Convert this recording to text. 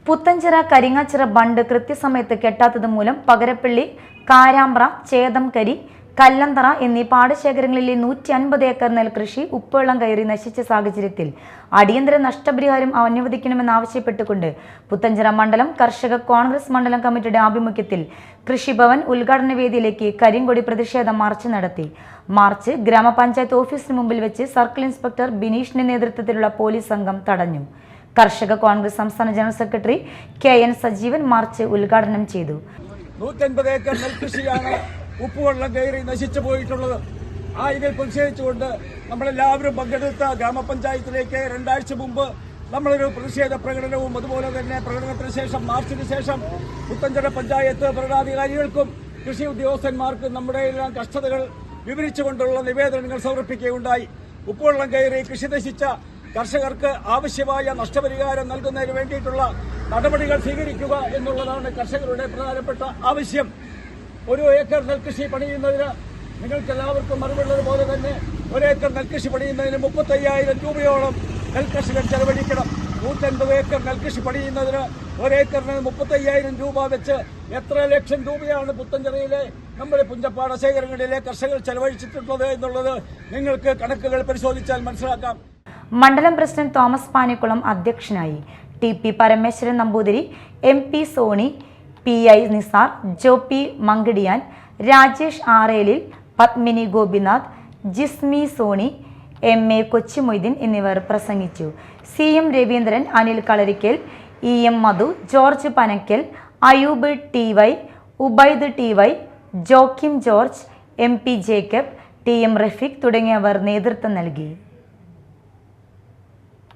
പുത്തഞ്ചിറ കരിങ്ങാച്ചിറ ബണ്ട് കൃത്യസമയത്ത് കെട്ടാത്തത് മൂലം പകരപ്പള്ളി, കാരാമ്പ്ര, ചേതംകരി, കല്ലന്തറ എന്നീ പാടശേഖരങ്ങളിലെ 150 ഏക്കർ നെൽകൃഷി ഉപ്പുവെള്ളം കയറി നശിച്ച സാഹചര്യത്തിൽ അടിയന്തര നഷ്ടപരിഹാരം അനുവദിക്കണമെന്നാവശ്യപ്പെട്ടുകൊണ്ട് പുത്തഞ്ചിറ മണ്ഡലം കർഷക കോൺഗ്രസ് മണ്ഡലം കമ്മിറ്റിയുടെ ആഭിമുഖ്യത്തിൽ കൃഷിഭവൻ ഉദ്ഘാടന വേദിയിലേക്ക് കരിങ്കൊടി പ്രതിഷേധ മാർച്ച് നടത്തി. മാർച്ച് ഗ്രാമപഞ്ചായത്ത് ഓഫീസിന് മുമ്പിൽ വെച്ച് സർക്കിൾ ഇൻസ്പെക്ടർ ബിനീഷിന്റെ നേതൃത്വത്തിലുള്ള പോലീസ് സംഘം തടഞ്ഞു. കർഷക കോൺഗ്രസ് സംസ്ഥാന general secretary KN Sajeevan March ഉദ്ഘാടനം ചെയ്തു. 150 ഏക്കർ നെൽകൃഷിയാണ് ഉപ്പുവെള്ളം കയറി നശിച്ചു പോയിട്ടുള്ളത്. ഇതിൽ പ്രതിഷേധിച്ചുകൊണ്ട് നമ്മളെല്ലാവരും പങ്കെടുത്ത ഗ്രാമപഞ്ചായത്തിലേക്ക് 2 ആഴ്ച മുമ്പ് നമ്മളൊരു പ്രതിഷേധ പ്രകടനവും അതുപോലെ തന്നെ പ്രകടനത്തിന് ശേഷം മാർച്ചിന് ശേഷം പുത്തഞ്ചിറ പഞ്ചായത്ത് ഭരണാധികാരികൾക്കും കൃഷി ഉദ്യോഗസ്ഥന്മാർക്കും നമ്മുടെ എല്ലാം കഷ്ടതകൾ വിവരിച്ചുകൊണ്ടുള്ള നിവേദനങ്ങൾ സമർപ്പിക്കുകയുണ്ടായി. ഉപ്പുവെള്ളം കയറി കൃഷി നശിച്ച കർഷകർക്ക് ആവശ്യമായ നഷ്ടപരിഹാരം നൽകുന്നതിന് വേണ്ടിയിട്ടുള്ള നടപടികൾ സ്വീകരിക്കുക എന്നുള്ളതാണ് കർഷകരുടെ പ്രധാനപ്പെട്ട ആവശ്യം. 1 ഏക്കർ നെൽകൃഷി പണിയുന്നതിന് നിങ്ങൾക്ക് എല്ലാവർക്കും അറിവുള്ളതുപോലെ തന്നെ 1 ഏക്കർ നെൽകൃഷി പണിയുന്നതിന് 35,000 രൂപയോളം നെൽകർഷകർ ചെലവഴിക്കണം. 150 ഏക്കർ നെൽകൃഷി പണിയുന്നതിന് 1 ഏക്കറിന് 35,000 രൂപ വെച്ച് എത്ര ലക്ഷം രൂപയാണ് പുത്തഞ്ചിറയിലെ നമ്മുടെ പുഞ്ചപ്പാട ശേഖരങ്ങളിലെ കർഷകർ ചെലവഴിച്ചിട്ടുള്ളത് എന്നുള്ളത് നിങ്ങൾക്ക് കണക്കുകൾ പരിശോധിച്ചാൽ മനസ്സിലാക്കാം. മണ്ഡലം പ്രസിഡന്റ് തോമസ് പാനിക്കുളം അധ്യക്ഷനായി. TP Parameswaran Namboothiri, MP Soni, PI Nisar, Joppy Mankadiyan, Rajesh Arelil, Padmini Gopinath, Jismi Soni, MA Kochimoideen എന്നിവർ പ്രസംഗിച്ചു. CM Raveendran, Anil Kalarikkal, EM Madhu, George Panakkal, Ayoob TY, Ubaid TY, Joachim George, MP Jacob, TM Rafeeq തുടങ്ങിയവർ നേതൃത്വം നൽകി.